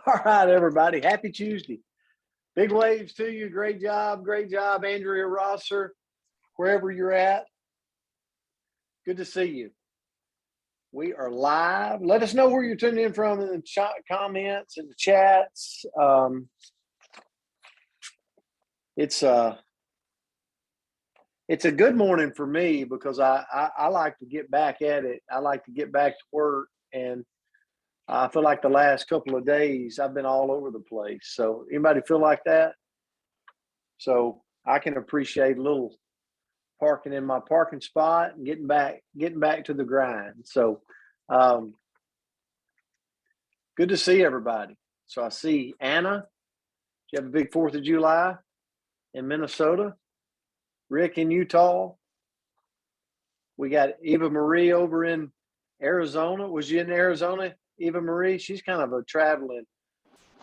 All right, everybody. Happy Tuesday. Big waves to you. Great job. Great job, Andrea Rosser, wherever you're at. Good to see you. We are live. Let us know where you're tuning in from in the comments and the chats. It's a good morning for me because I like to get back at it. I like to get back to work, and I feel like the last couple of days I've been all over the place. So anybody feel like that? So I can appreciate a little parking in my parking spot and getting back to the grind. So good to see everybody. So I see Anna. You have a big 4th of July in Minnesota. Rick in Utah. We got Eva Marie over in Arizona. Was you in Arizona, Eva Marie? She's kind of a traveling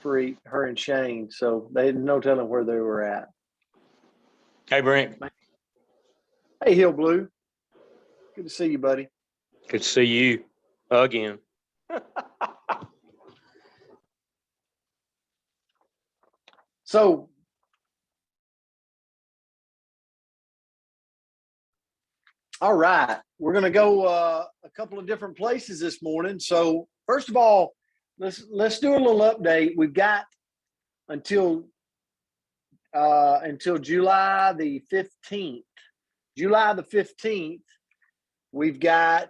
freak, her and Shane. So they had no telling where they were at. Hey, Brent. Hey, Hill Blue. Good to see you, buddy. Good to see you again. So all right, we're going to go a couple of different places this morning. So first of all, let's do a little update. We've got until July the 15th. July the 15th, we've got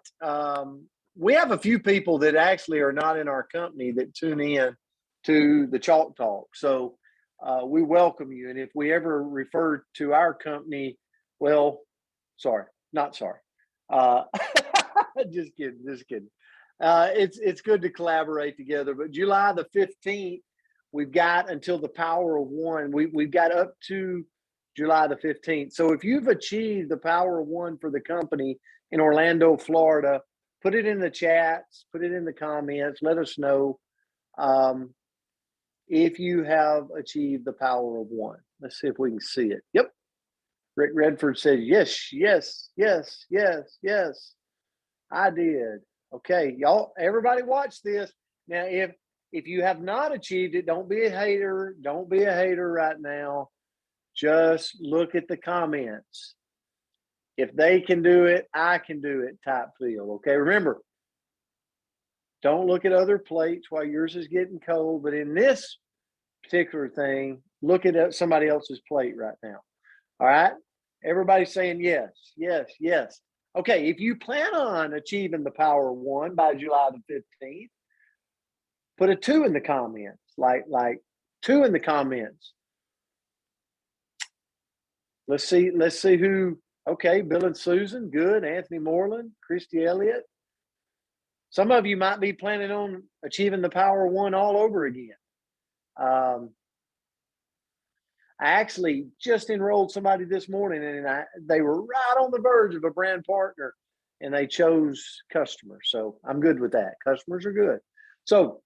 we have a few people that actually are not in our company that tune in to the Chalk Talk. So we welcome you. And if we ever refer to our company, well, sorry. Not sorry. Just kidding. It's good to collaborate together. But July the 15th, we've got until the power of one. We've got up to July the 15th. So if you've achieved the power of one for the company in Orlando, Florida, put it in the chats, put it in the comments. Let us know if you have achieved the power of one. Let's see if we can see it. Yep. Rick Redford said, yes. I did. Okay, y'all, everybody watch this. Now, if you have not achieved it, don't be a hater. Don't be a hater right now. Just look at the comments. If they can do it, I can do it type feel. Okay, remember, don't look at other plates while yours is getting cold. But in this particular thing, look at somebody else's plate right now. All right. Everybody's saying yes. Okay. If you plan on achieving the power of one by July the 15th, put a 2 in the comments, like 2 in the comments. Let's see who. Okay. Bill and Susan. Good. Anthony Moreland, Christy Elliott. Some of you might be planning on achieving the power of one all over again. I actually just enrolled somebody this morning, and they were right on the verge of a brand partner, and they chose customers. So I'm good with that. Customers are good. So,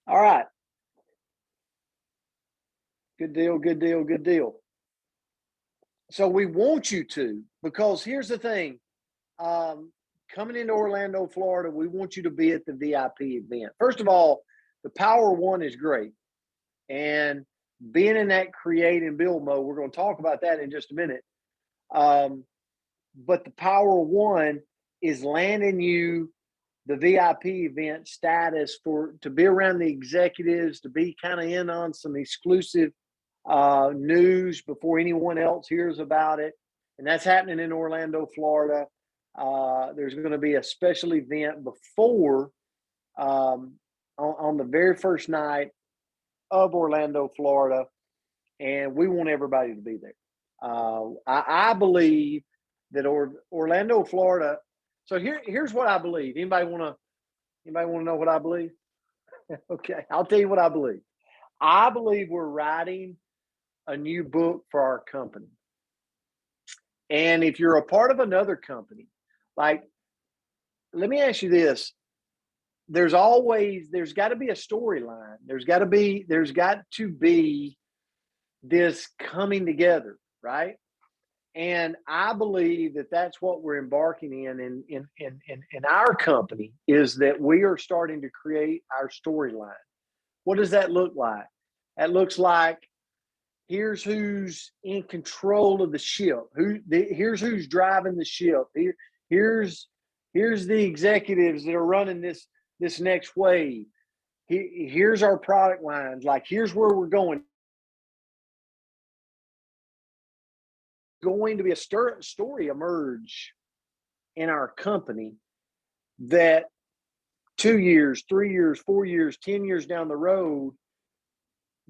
all right. Good deal. So we want you to, because here's the thing. Coming into Orlando, Florida, we want you to be at the VIP event. First of all, the Power One is great. And being in that create and build mode, we're going to talk about that in just a minute. But the Power One is landing you the VIP event status to be around the executives, to be kind of in on some exclusive news before anyone else hears about it. And that's happening in Orlando, Florida. There's going to be a special event before on the very first night of Orlando, Florida, and we want everybody to be there. I believe that Orlando, Florida. So here's what I believe. Anybody want to know what I believe? Okay, I'll tell you what I believe. I believe we're writing a new book for our company. And if you're a part of another company, like, let me ask you this. There's got to be a storyline. There's got to be this coming together, right? And I believe that that's what we're embarking in our company, is that we are starting to create our storyline. What does that look like? That looks like here's who's in control of the ship. Here's who's driving the ship. Here's the executives that are running this next wave. Here's our product lines. Like, here's where we're going. Going to be a story emerge in our company that 2 years, 3 years, 4 years, 10 years down the road,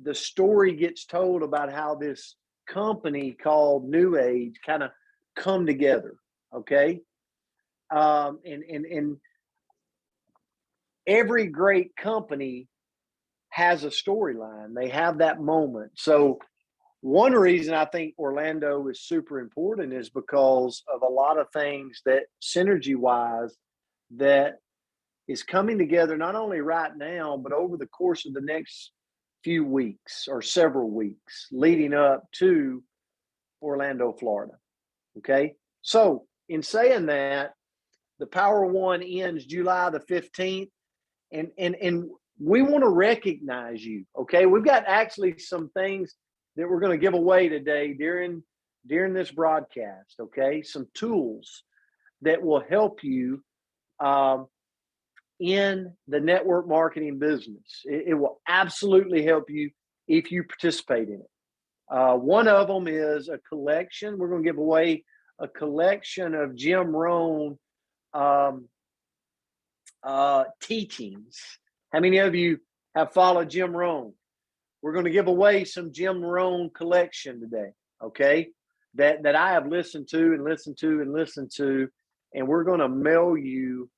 the story gets told about how this company called New Age kind of come together. Okay. And every great company has a storyline. They have that moment. So one reason I think Orlando is super important is because of a lot of things that synergy wise that is coming together, not only right now, but over the course of the next few weeks or several weeks leading up to Orlando, Florida. Okay. So in saying that, the Power One ends July the 15th. And we want to recognize you. Okay. We've got actually some things that we're going to give away today during this broadcast. Okay. Some tools that will help you in the network marketing business. It will absolutely help you if you participate in it. One of them is a collection. We're going to give away a collection of Jim Rohn teachings. How many of you have followed Jim Rohn? We're going to give away some Jim Rohn collection today, okay? That I have listened to, and we're going to mail you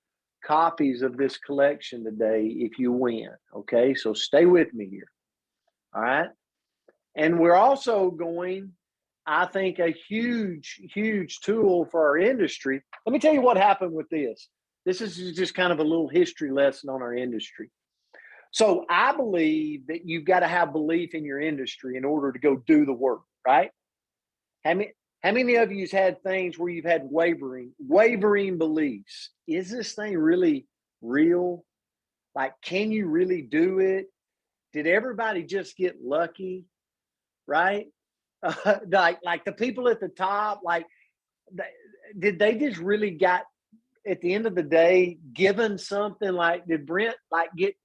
copies of this collection today if you win, okay? So stay with me here, all right? And we're also going, I think, a huge tool for our industry. Let me tell you what happened with this. This is just kind of a little history lesson on our industry. So I believe that you've got to have belief in your industry in order to go do the work, right? How many of you's had things where you've had wavering beliefs? Is this thing really real? Like, can you really do it? Did everybody just get lucky, right? Like the people at the top, like, did they just really got, at the end of the day, given something? Like, did Brent get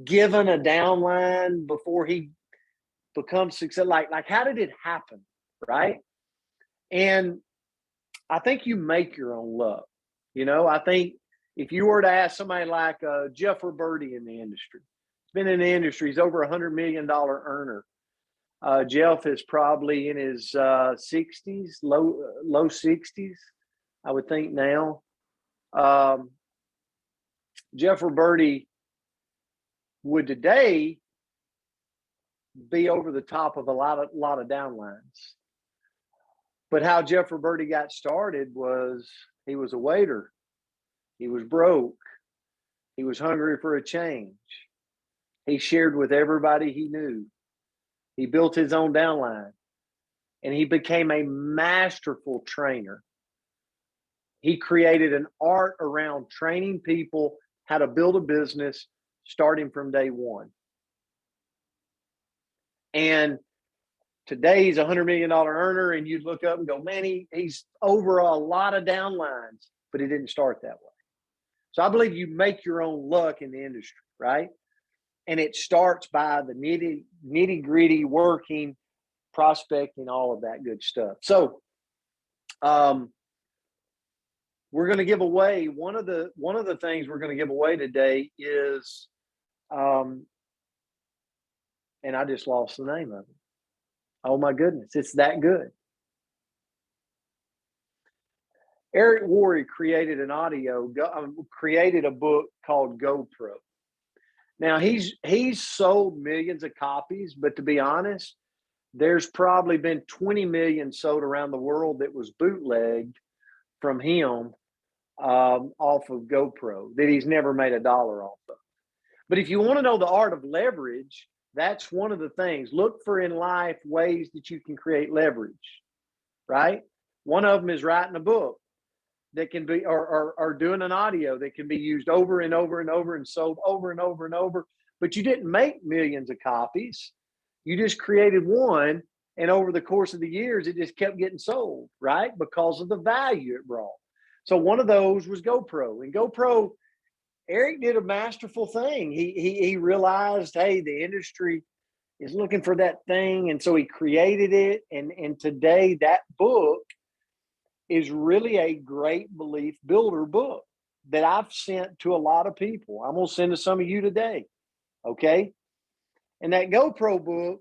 given a downline before he becomes successful? Like how did it happen, right? And I think you make your own luck. I think if you were to ask somebody like Jeff Roberti in the industry, he's been in the industry, he's over $100 million earner. Jeff is probably in his 60s, low 60s, I would think now. Jeff Roberti would today be over the top of a lot of downlines. But how Jeff Roberti got started was he was a waiter. He was broke. He was hungry for a change. He shared with everybody he knew. He built his own downline, and he became a masterful trainer. He created an art around training people how to build a business starting from day one. And today he's a $100 million earner, and you look up and go, man, he's over a lot of downlines, but he didn't start that way. So I believe you make your own luck in the industry, right? And it starts by the nitty gritty working, prospecting, all of that good stuff. So we're going to give away one of the things we're going to give away today is, and I just lost the name of it. Oh my goodness, it's that good. Eric Worre created created a book called GoPro. Now he's sold millions of copies, but to be honest, there's probably been 20 million sold around the world that was bootlegged from him off of GoPro that he's never made a dollar off of. But if you want to know the art of leverage, that's one of the things. Look for in life ways that you can create leverage, right? One of them is writing a book that can be, or doing an audio that can be used over and over and over and sold over and over and over. but you didn't make millions of copies. You just created one. And over the course of the years, it just kept getting sold, right? Because of the value it brought. So one of those was GoPro. And GoPro, Eric did a masterful thing. He realized, hey, the industry is looking for that thing. And so he created it. And today that book is really a great belief builder book that I've sent to a lot of people. I'm going to send to some of you today. Okay. And that GoPro book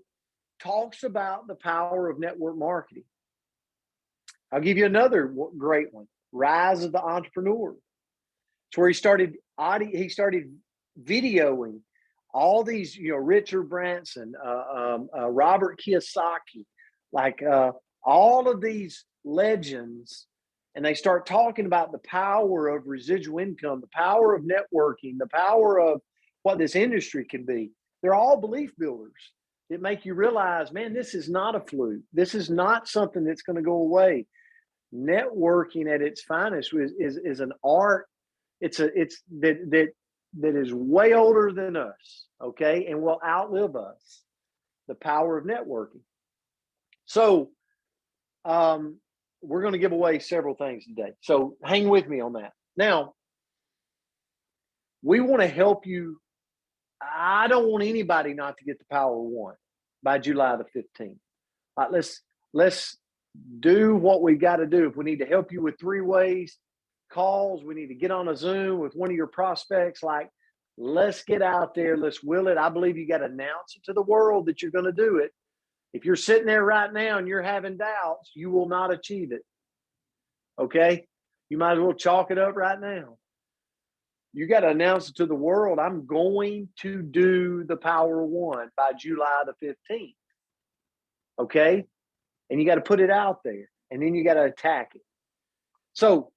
talks about the power of network marketing. I'll give you another great one, Rise of the Entrepreneur. It's where he started videoing all these, Richard Branson, Robert Kiyosaki, like all of these legends, and they start talking about the power of residual income, the power of networking, the power of what this industry can be. They're all belief builders that make you realize, man, this is not a fluke. This is not something that's going to go away. Networking at its finest is an art. It's that is way older than us, okay, and will outlive us. The power of networking. So, we're going to give away several things today. So hang with me on that. Now, we want to help you. I don't want anybody not to get the power of one by July the 15th. All right, let's do what we got to do. If we need to help you with 3 ways, calls, we need to get on a Zoom with one of your prospects, like, let's get out there, let's will it. I believe you got to announce it to the world that you're going to do it. If you're sitting there right now and you're having doubts, you will not achieve it. Okay? You might as well chalk it up right now. You got to announce it to the world. I'm going to do the power of one by July the 15th. Okay? And you got to put it out there, and then you got to attack it. So,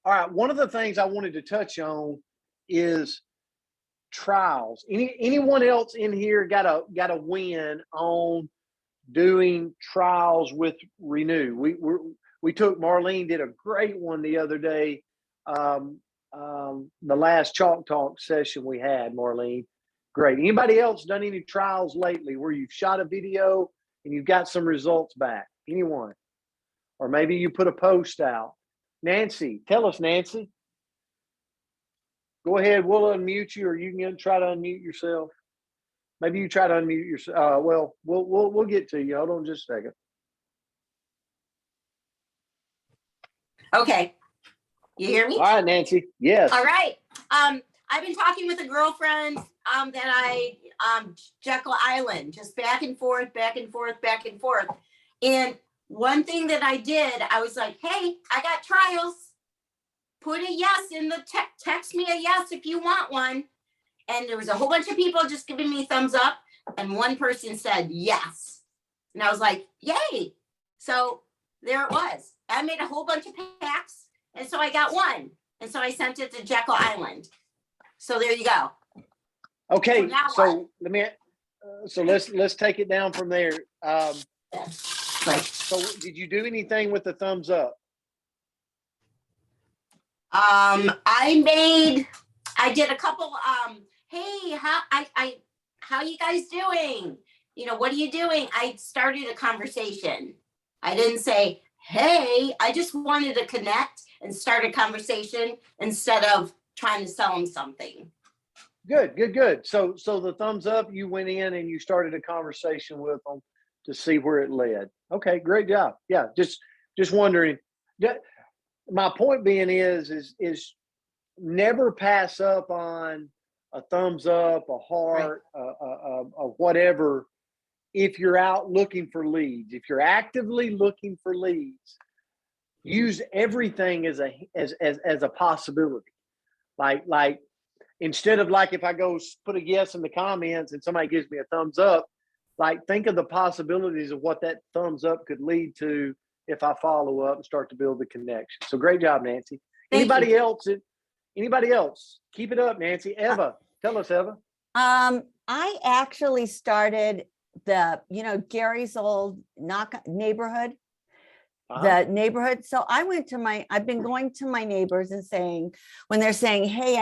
all right, one of the things I wanted to touch on is trials. Anyone else in here got a win on doing trials with Renew? We took, Marlene did a great one the other day. The last Chalk Talk session we had, Marlene, great. Anybody else done any trials lately where you've shot a video and you've got some results back? Anyone? Or maybe you put a post out. Nancy, tell us, Nancy. Go ahead. We'll unmute you, or you can try to unmute yourself. Maybe you try to unmute yourself. Well, we'll get to you. Hold on just a second. Okay. You hear me? All right, Nancy. Yes. All right. I've been talking with a girlfriend that Jekyll Island, just back and forth, back and forth, back and forth. And one thing that I did, I was like, hey, I got trials. Put a yes in the text me a yes if you want one. And there was a whole bunch of people just giving me thumbs up. And one person said yes. And I was like, yay. So there it was. I made a whole bunch of packs. And so I got one. And so I sent it to Jekyll Island. So there you go. Okay. So let me, so let's take it down from there. So did you do anything with the thumbs up? I did a couple, hey, how you guys doing? What are you doing? I started a conversation. I didn't say, hey, I just wanted to connect and start a conversation instead of trying to sell them something. Good. So the thumbs up, you went in and you started a conversation with them to see where it led. Okay, great job. Yeah, just wondering. My point being is never pass up on a thumbs up, a heart, a whatever. If you're out looking for leads, if you're actively looking for leads, use everything as a possibility. Like instead of like if I go put a yes in the comments and somebody gives me a thumbs up, like think of the possibilities of what that thumbs up could lead to if I follow up and start to build the connection. So great job, Nancy. Anybody else? Keep it up, Nancy. Eva, tell us, Eva. I actually started Gary's old neighborhood, the neighborhood. So I've been going to my neighbors and saying, when they're saying, hey,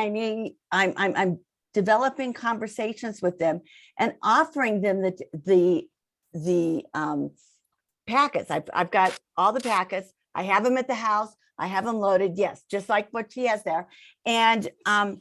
I'm developing conversations with them and offering them the packets. I've got all the packets. I have them at the house. I have them loaded. Yes, just like what she has there. And I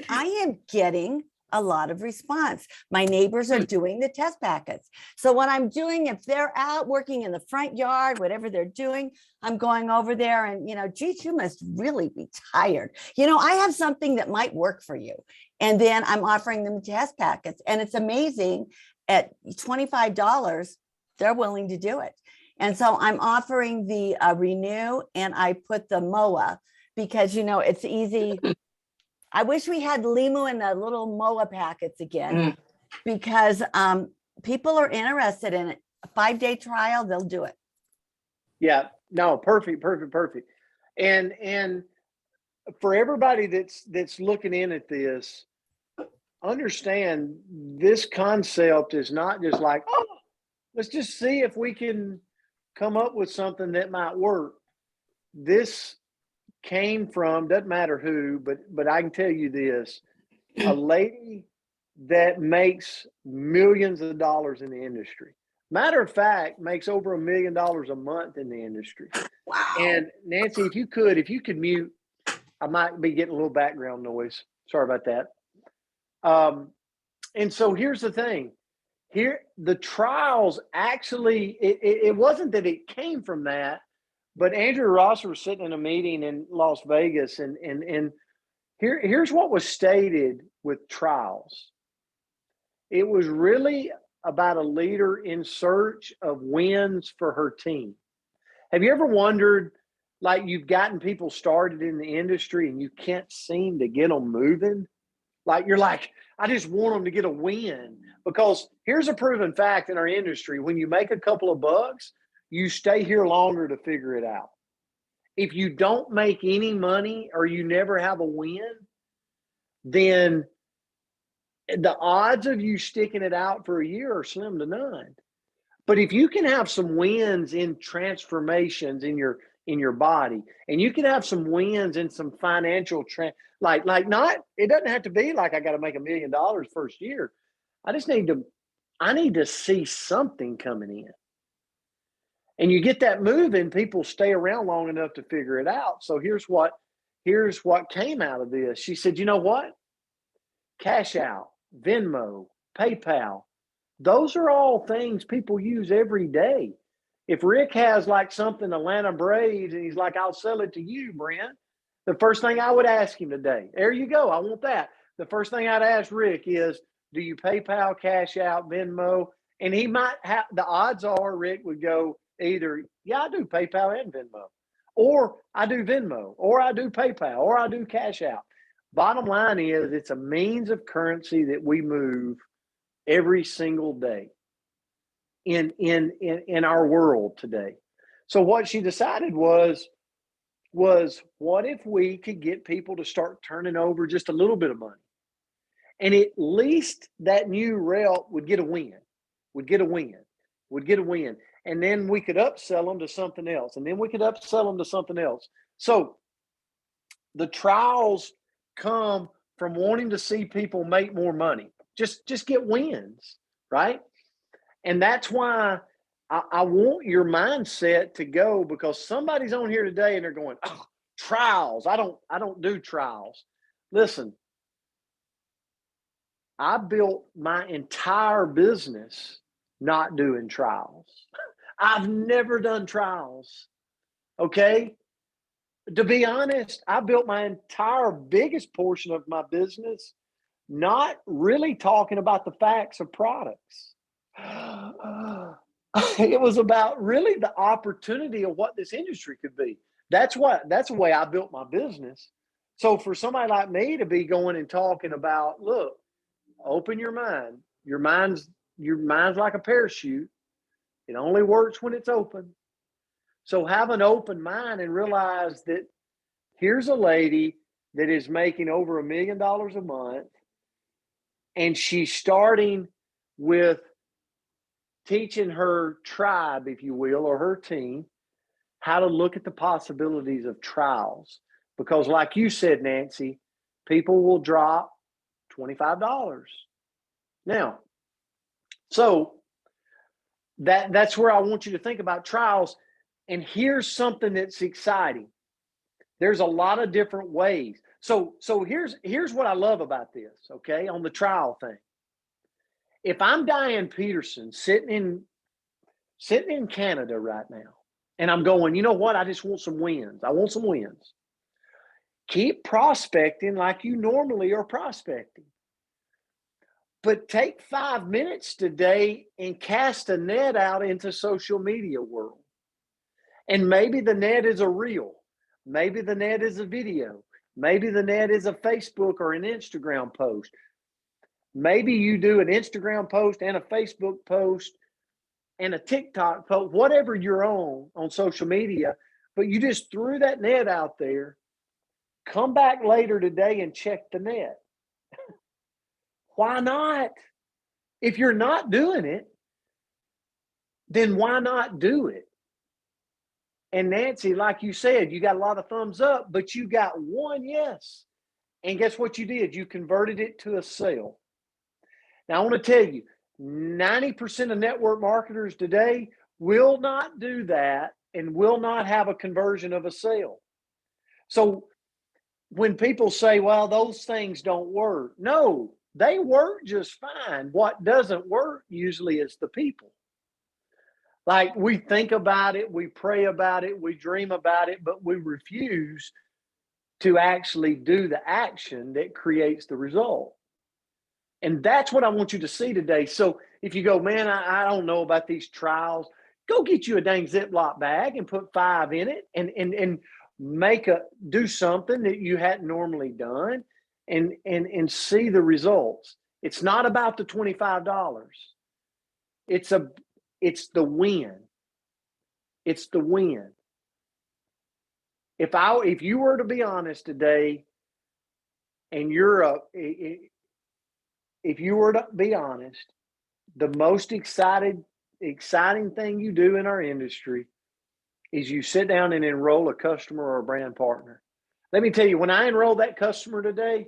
am getting a lot of response. My neighbors are doing the test packets. So what I'm doing, if they're out working in the front yard, whatever they're doing, I'm going over there and, geez, you must really be tired. I have something that might work for you. And then I'm offering them test packets. And it's amazing, at $25, they're willing to do it. And so I'm offering the Renew, and I put the MOA because, it's easy. I wish we had Limu and the little MOA packets again, because people are interested in it. A 5-day trial, they'll do it. Yeah, no, perfect. And for everybody that's looking in at this, understand this concept is not just like, oh, let's just see if we can come up with something that might work. This came from, doesn't matter who, but I can tell you this, a lady that makes millions of dollars in the industry. Matter of fact, makes over $1 million a month in the industry. Wow. And Nancy, if you could mute, I might be getting a little background noise. Sorry about that. And so here's the thing. Here, the trials actually, it wasn't that it came from that, but Andrew Ross was sitting in a meeting in Las Vegas, and here's what was stated with trials. It was really about a leader in search of wins for her team. Have you ever wondered, like, you've gotten people started in the industry and you can't seem to get them moving? Like, you're like, I just want them to get a win. Because here's a proven fact in our industry. When you make a couple of bucks, you stay here longer to figure it out. If you don't make any money or you never have a win, then the odds of you sticking it out for a year are slim to none. But if you can have some wins in transformations in your body, and you can have some wins in some financial like not, it doesn't have to be like I got to make $1 million first year. I need to see something coming in. And you get that moving, people stay around long enough to figure it out. So here's what came out of this. She said, you know what? Cash Out, Venmo, PayPal, those are all things people use every day. If Rick has like something Atlanta Braves and he's like, I'll sell it to you, Brent, the first thing I would ask him today, there you go, I want that. The first thing I'd ask Rick is, do you PayPal, Cash Out, Venmo? And he might have, the odds are Rick would go either, yeah, I do PayPal and Venmo, or I do Venmo, or I do PayPal, or I do Cash Out. Bottom line is, it's a means of currency that we move every single day in our world today. So what she decided was what if we could get people to start turning over just a little bit of money, and at least that new rep would get a win, and then we could upsell them to something else, and then we could upsell them to something else. So the trials come from wanting to see people make more money, just get wins, right? And that's why I want your mindset to go, because somebody's on here today and they're going, oh, trials. I don't do trials. Listen, I built my entire business not doing trials. I've never done trials. Okay. To be honest, I built my entire biggest portion of my business not really talking about the facts of products. It was about really the opportunity of what this industry could be. That's the way I built my business. So for somebody like me to be going and talking about, look, open your mind. Your mind's like a parachute. It only works when it's open. So have an open mind and realize that here's a lady that is making over $1 million a month, and she's starting with teaching her tribe, if you will, or her team, how to look at the possibilities of trials. Because like you said, Nancy, people will drop $25. Now, so that's where I want you to think about trials. And here's something that's exciting. There's a lot of different ways. So here's what I love about this, okay, on the trial thing. If I'm Diane Peterson sitting in Canada right now, and I'm going, you know what? I just want some wins. I want some wins. Keep prospecting like you normally are prospecting. But take 5 minutes today and cast a net out into social media world. And maybe the net is a reel. Maybe the net is a video. Maybe the net is a Facebook or an Instagram post. Maybe you do an Instagram post and a Facebook post and a TikTok post, whatever you're on social media, but you just threw that net out there. Come back later today and check the net. Why not? If you're not doing it, then why not do it? And Nancy, like you said, you got a lot of thumbs up, but you got one yes. And guess what you did? You converted it to a sale. Now, I want to tell you, 90% of network marketers today will not do that and will not have a conversion of a sale. So when people say, well, those things don't work, no, they work just fine. What doesn't work usually is the people. Like, we think about it, we pray about it, we dream about it, but we refuse to actually do the action that creates the result. And that's what I want you to see today. So if you go, man, I don't know about these trials, go get you a dang Ziploc bag and put 5 in it and do something that you hadn't normally done and see the results. It's not about the $25. It's the win. It's the win. If you were to be honest today, and if you were to be honest, the most exciting thing you do in our industry is you sit down and enroll a customer or a brand partner. Let me tell you, when I enroll that customer today,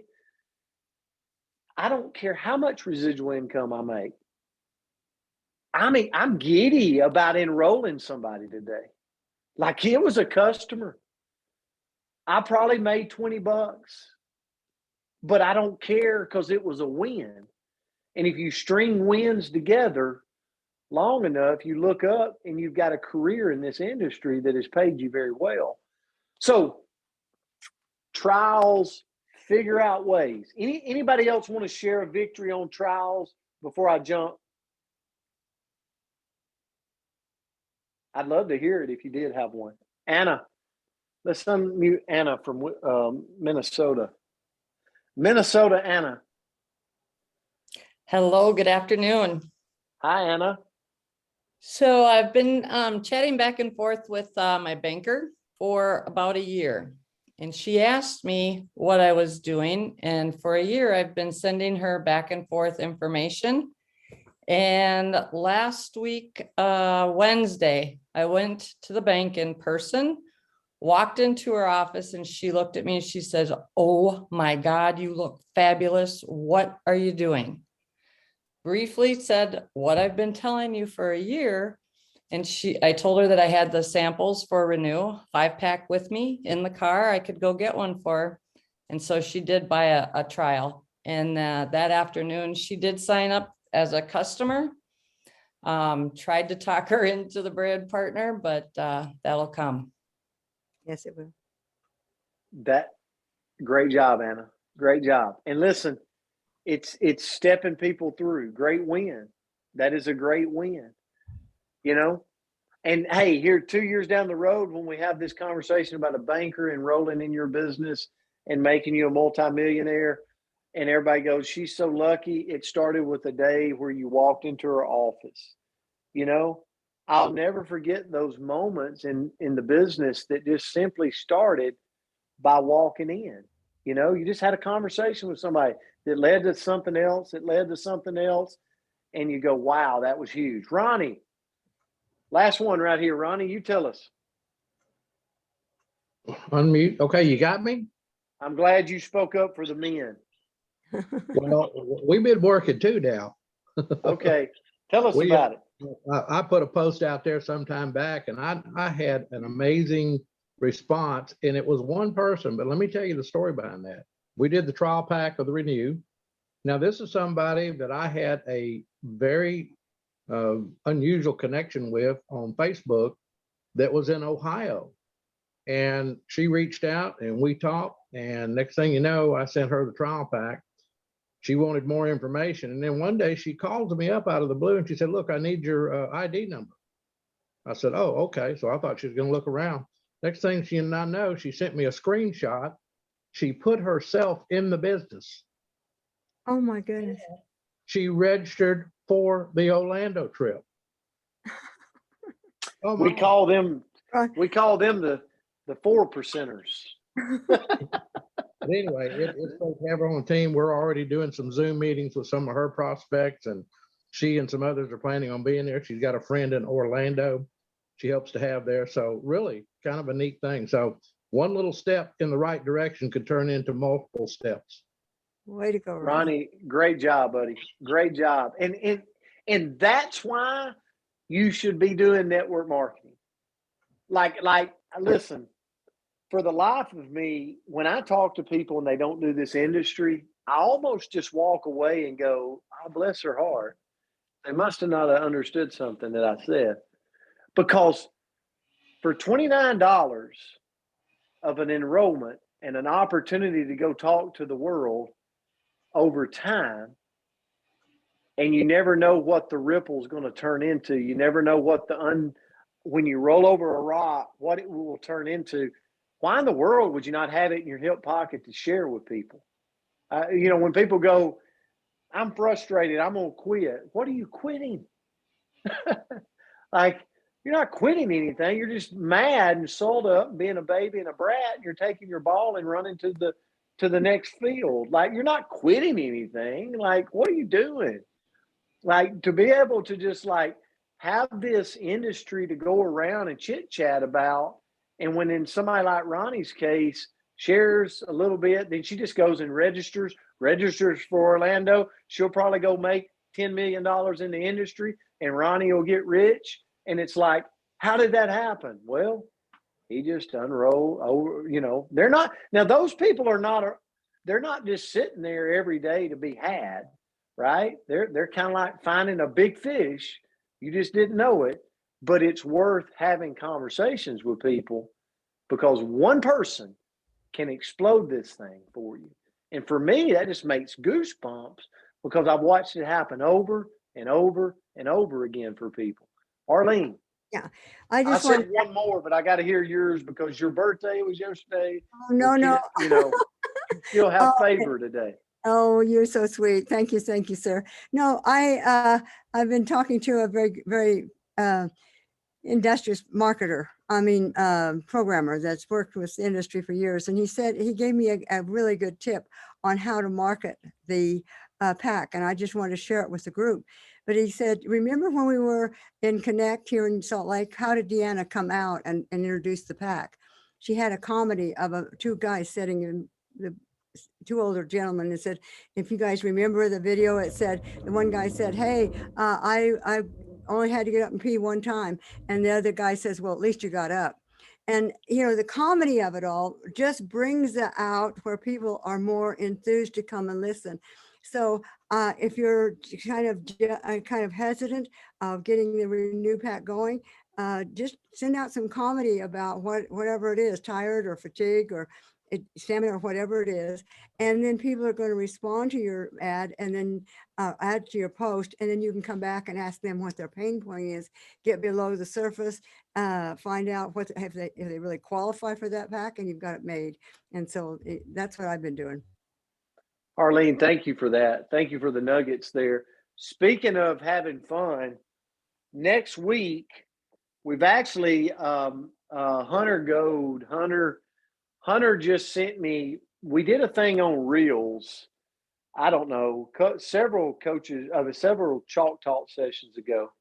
I don't care how much residual income I make. I mean, I'm giddy about enrolling somebody today. Like, it was a customer. I probably made $20, but I don't care because it was a win. And if you string wins together long enough, you look up and you've got a career in this industry that has paid you very well. So trials, figure out ways. Anybody else want to share a victory on trials before I jump? I'd love to hear it if you did have one. Anna, let's unmute Anna from Minnesota. Minnesota, Anna. Hello, good afternoon. Hi, Anna. So I've been chatting back and forth with my banker for about a year. And she asked me what I was doing. And for a year, I've been sending her back and forth information. And last week, Wednesday, I went to the bank in person, walked into her office, and she looked at me and she says, "Oh my God, you look fabulous. What are you doing?" Briefly said what I've been telling you for a year. And I told her that I had the samples for Renew 5-pack with me in the car. I could go get one for her. And so she did buy a trial. And that afternoon, she did sign up as a customer. Tried to talk her into the brand partner, but that'll come. Yes, it will. Great job, Anna. Great job. And listen, it's stepping people through. Great win. That is a great win, you know? And hey, here 2 years down the road, when we have this conversation about a banker enrolling in your business and making you a multimillionaire, and everybody goes, she's so lucky, it started with a day where you walked into her office. You know, I'll never forget those moments in the business that just simply started by walking in. You know, you just had a conversation with somebody that led to something else, and you go, wow, that was huge. Ronnie, last one right here. Ronnie, you tell us. Unmute. Okay, you got me? I'm glad you spoke up for the men. Well, we've been working too now. Okay, tell us We, about it. I put a post out there sometime back and I had an amazing response and it was one person, but let me tell you the story behind that. We did the trial pack of the Renew. Now, this is somebody that I had a very unusual connection with on Facebook that was in Ohio. And she reached out and we talked. And next thing you know, I sent her the trial pack. She wanted more information. And then one day she called me up out of the blue and she said, look, I need your ID number. I said, oh, okay. So I thought she was going to look around. Next thing she and I know, she sent me a screenshot. She put herself in the business. Oh, my goodness. She registered for the Orlando trip. Oh We my. call them Right. the 4%ers. But anyway, it's great to have her on the team. We're already doing some Zoom meetings with some of her prospects, and she and some others are planning on being there. She's got a friend in Orlando she helps to have there. So really kind of a neat thing. So one little step in the right direction could turn into multiple steps. Way to go, Ronnie. Ronnie, great job, buddy. Great job. And that's why you should be doing network marketing. Like, listen, for the life of me, when I talk to people and they don't do this industry, I almost just walk away and go, oh, bless her heart. They must have not understood something that I said. Because for $29 of an enrollment and an opportunity to go talk to the world over time, and you never know what the ripple is going to turn into. You never know what when you roll over a rock, what it will turn into. Why in the world would you not have it in your hip pocket to share with people? When people go, I'm frustrated, I'm going to quit. What are you quitting? Like, you're not quitting anything. You're just mad and sold up and being a baby and a brat. And you're taking your ball and running to the next field. Like, you're not quitting anything. Like, what are you doing? Like, to be able to just like have this industry to go around and chit chat about. And when in somebody like Ronnie's case shares a little bit, then she just goes and registers for Orlando. She'll probably go make $10 million in the industry and Ronnie will get rich. And it's like, how did that happen? Well, he just unrolled over, they're not, now those people they're not just sitting there every day to be had, right? They're kind of like finding a big fish. You just didn't know it, but it's worth having conversations with people because one person can explode this thing for you. And for me, that just makes goosebumps because I've watched it happen over and over and over again for people. Arlene. Yeah, I I just said want. one more, but I got to hear yours because your birthday was yesterday. Oh, no. You'll have Oh, favor today. Oh, you're so sweet. Thank you, sir. No, I've been talking to a very, very industrious marketer. Programmer that's worked with the industry for years, and he gave me a really good tip on how to market the pack, and I just want to share it with the group. But he said, remember when we were in Connect here in Salt Lake, how did Deanna come out and introduce the pack? She had a comedy of two guys sitting in the two older gentlemen and said, if you guys remember the video, it said, the one guy said, hey, I only had to get up and pee one time. And the other guy says, well, at least you got up. And, the comedy of it all just brings it out where people are more enthused to come and listen. So if you're kind of hesitant of getting the Renew Pack going, just send out some comedy about whatever it is, tired or fatigue or stamina or whatever it is. And then people are going to respond to your ad and then add to your post. And then you can come back and ask them what their pain point is, get below the surface, find out if they really qualify for that pack, and you've got it made. And so that's what I've been doing. Arlene, thank you for that. Thank you for the nuggets there. Speaking of having fun, next week, we've actually, Hunter Gold, Hunter just sent me, we did a thing on Reels. I don't know, several Chalk Talk sessions ago.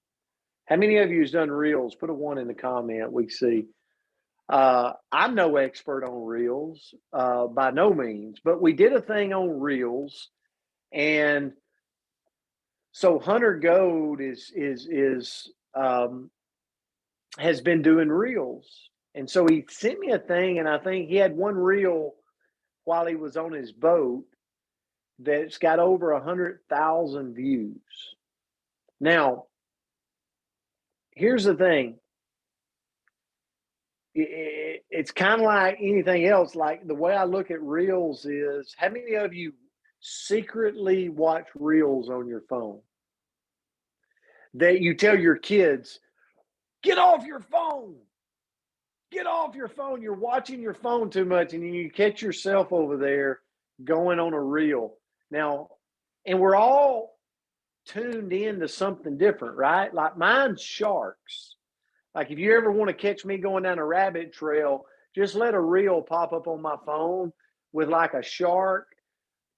How many of you has done Reels? Put a 1 in the comment, we see. I'm no expert on Reels, by no means, but we did a thing on Reels And so Hunter Gold has been doing reels. And so he sent me a thing, and I think he had one reel while he was on his boat that's got over 100,000 views. Now, here's the thing. It's kind of like anything else. Like the way I look at reels is, how many of you secretly watch reels on your phone that you tell your kids, get off your phone, get off your phone. You're watching your phone too much, and you catch yourself over there going on a reel. Now, and we're all tuned in to something different, right? Like mine's sharks. Like if you ever want to catch me going down a rabbit trail, just let a reel pop up on my phone with like a shark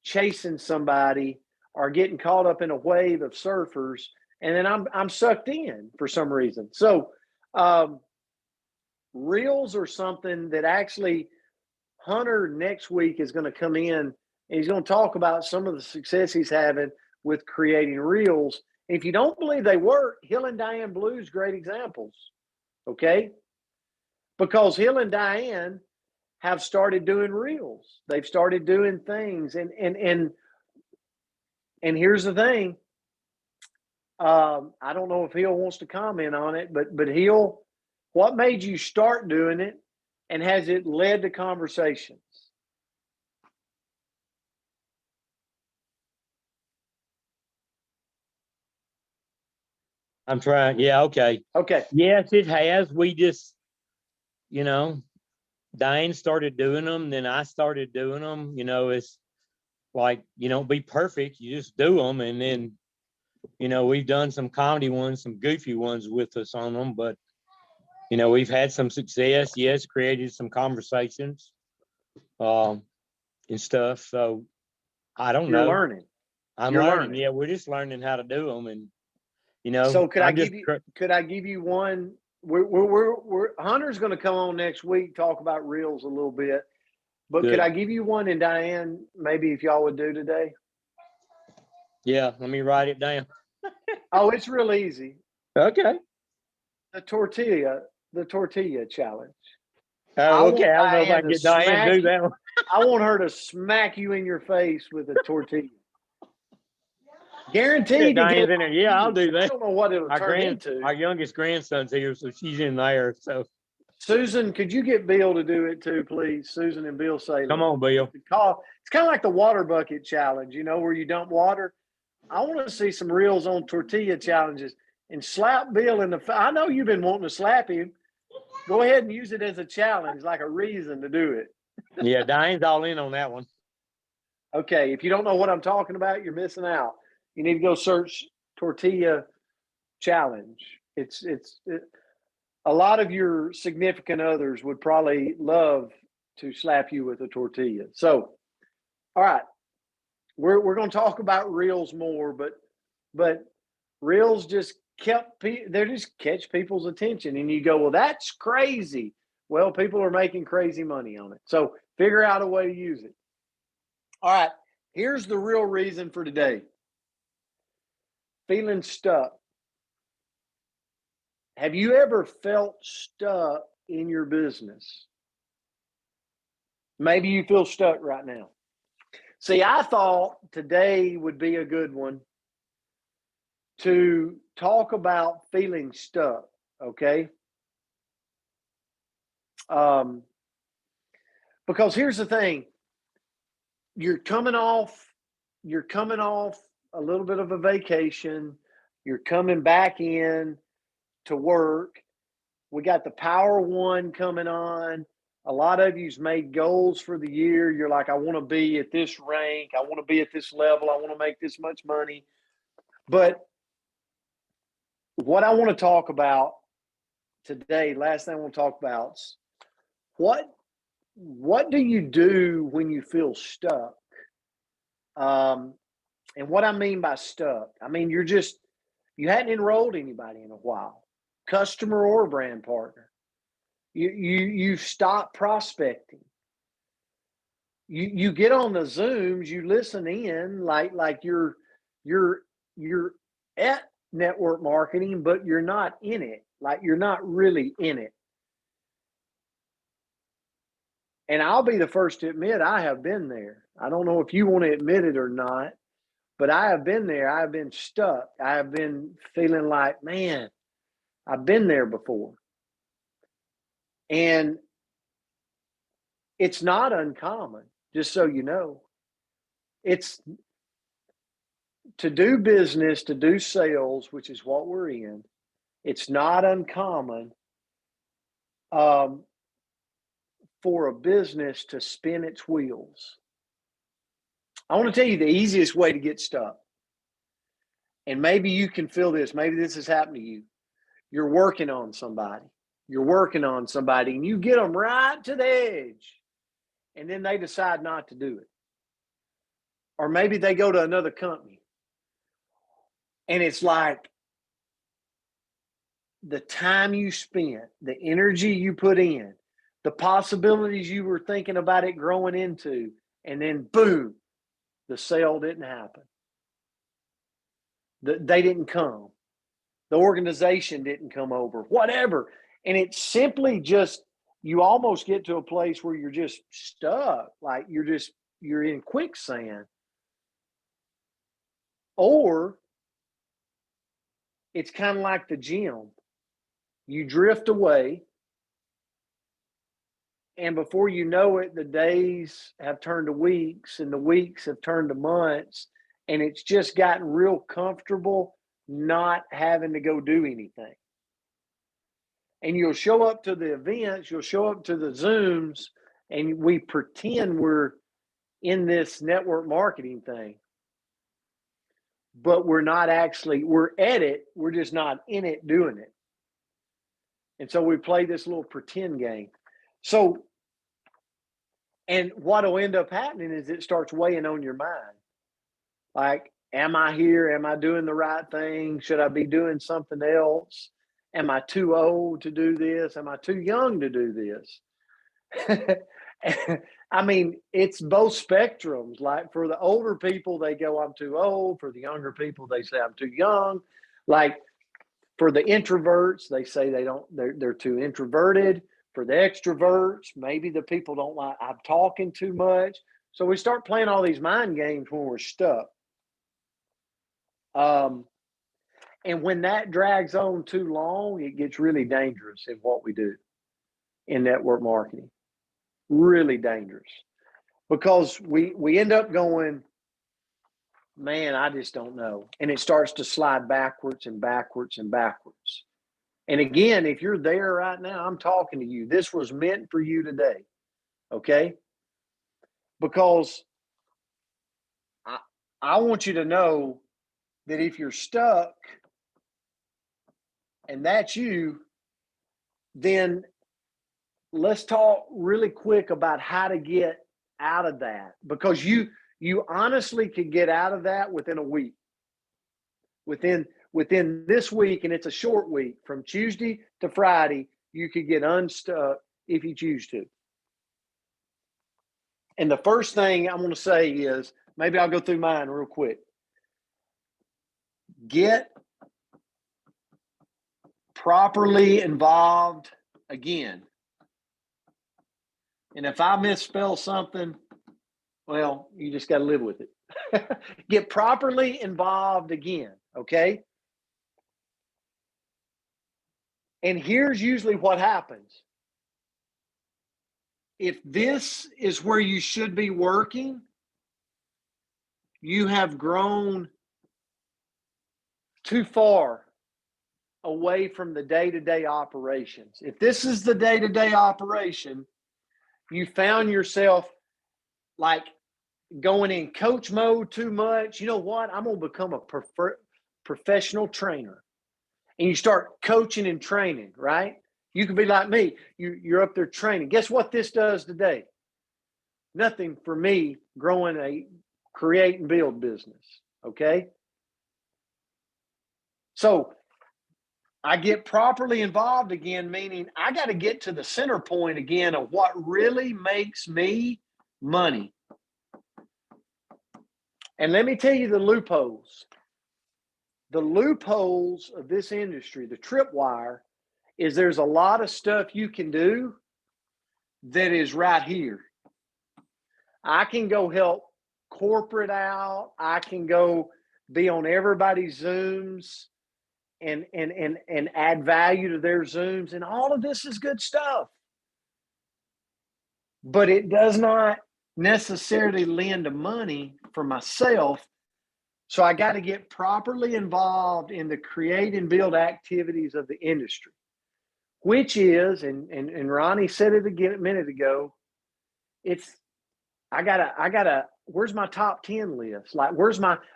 chasing somebody or getting caught up in a wave of surfers, and then I'm sucked in for some reason. So reels are something that actually Hunter next week is going to come in and he's going to talk about some of the success he's having with creating reels. If you don't believe they work, Hill and Diane Blue's great examples. Okay? Because Hill and Diane have started doing reels. They've started doing things. And here's the thing. I don't know if Hill wants to comment on it, but Hill, what made you start doing it, and has it led to conversations? I'm trying. Yeah. Okay. Okay. Yes, it has. We just, Diane started doing them. Then I started doing them. It's like, you don't be perfect. You just do them. And then, we've done some comedy ones, some goofy ones with us on them, but we've had some success. Yes. Created some conversations, and stuff. So I don't You're know. learning. I'm You're learning. learning. Yeah. We're just learning how to do them. And, So could I I'm just, give you one? We're Hunter's going to come on next week, talk about reels a little bit, but Good. could I give you one, and Diane, maybe if y'all would do today? yeah, let me write it down. Oh, it's real easy. Okay. The tortilla challenge. Oh, okay. I don't know if I Diane can to get Diane to do that one. I want her to smack you in your face with a tortilla. Guaranteed to Diane's get. in there. Yeah, I'll do I that. don't know what it'll turn into. Our youngest grandson's here, so she's in there. So Susan, could you get Bill to do it too, please? Susan and Bill Salem. come on, Bill. It's kind of like the water bucket challenge, where you dump water. I want to see some reels on tortilla challenges and slap Bill in the face. I know you've been wanting to slap him. Go ahead and use it as a challenge, like a reason to do it. Yeah, Diane's all in on that one. Okay, if you don't know what I'm talking about, you're missing out. You need to go search tortilla challenge. It's a lot of your significant others would probably love to slap you with a tortilla. So, all right, we're going to talk about reels more, but reels just they just catch people's attention, and you go, well, that's crazy. Well, people are making crazy money on it. So figure out a way to use it. All right, here's the real reason for today. Feeling stuck. Have you ever felt stuck in your business? Maybe you feel stuck right now. See, I thought today would be a good one to talk about feeling stuck, okay? Because here's the thing. You're coming off a little bit of a vacation. You're coming back in to work. We got the Power One coming on. A lot of you's made goals for the year. You're like, I want to be at this rank. I want to be at this level. I want to make this much money. But what I want to talk about today, last thing I want to talk about is what do you do when you feel stuck? And what I mean by stuck, I mean, you hadn't enrolled anybody in a while, customer or brand partner. You've stopped prospecting. you get on the Zooms, you listen in like you're at network marketing, but you're not in it. Like you're not really in it. And I'll be the first to admit I have been there. I don't know if you want to admit it or not, but I have been there. I have been stuck. I have been feeling like, man, I've been there before. And it's not uncommon, just so you know. It's to do business, to do sales, which is what we're in. It's not uncommon for a business to spin its wheels. I want to tell you the easiest way to get stuck. And maybe you can feel this. Maybe this has happened to you. You're working on somebody. You're working on somebody and you get them right to the edge. And then they decide not to do it. Or maybe they go to another company. And it's like the time you spent, the energy you put in, the possibilities you were thinking about it growing into, and then boom, the sale didn't happen. They didn't come. The organization didn't come over, whatever. And it's simply just, you almost get to a place where you're just stuck, like you're in quicksand. Or it's kind of like the gym. You drift away, and before you know it, the days have turned to weeks, and the weeks have turned to months, and it's just gotten real comfortable not having to go do anything. And you'll show up to the events, you'll show up to the Zooms, and we pretend we're in this network marketing thing. But we're not actually, we're at it, we're just not in it doing it. And so we play this little pretend game. So, and what will end up happening is it starts weighing on your mind. Like, am I here? Am I doing the right thing? Should I be doing something else? Am I too old to do this? Am I too young to do this? I mean, it's both spectrums. Like for the older people, they go, I'm too old. For the younger people, they say I'm too young. Like for the introverts, they say they're too introverted. For the extroverts, maybe the people don't like, I'm talking too much. So we start playing all these mind games when we're stuck. And when that drags on too long, it gets really dangerous in what we do in network marketing. Really dangerous, because we end up going, man, I just don't know. And it starts to slide backwards and backwards and backwards. And again, if you're there right now, I'm talking to you. This was meant for you today. Okay? Because I want you to know that if you're stuck and that's you, then let's talk really quick about how to get out of that, because you honestly could get out of that within a week, within this week. And it's a short week from Tuesday to Friday. You could get unstuck if you choose to. And the first thing I'm going to say is, maybe I'll go through mine real quick. Get properly involved again. And if I misspell something, well, you just got to live with it. Get properly involved again, okay? And here's usually what happens. If this is where you should be working, you have grown too far away from the day-to-day operations. If this is the day-to-day operation, you found yourself like going in coach mode too much. You know what? I'm going to become a professional trainer. And you start coaching and training, right? You can be like me. You're up there training. Guess what this does today? Nothing for me growing a create and build business, okay? So I get properly involved again, meaning I got to get to the center point again of what really makes me money. And let me tell you the loopholes. The loopholes of this industry, the tripwire, is there's a lot of stuff you can do that is right here. I can go help corporate out. I can go be on everybody's Zooms and add value to their Zooms. And all of this is good stuff. But it does not necessarily lend to money for myself. So I got to get properly involved in the create and build activities of the industry, which is, and Ronnie said it again a minute ago, I gotta, where's my top 10 list? Like,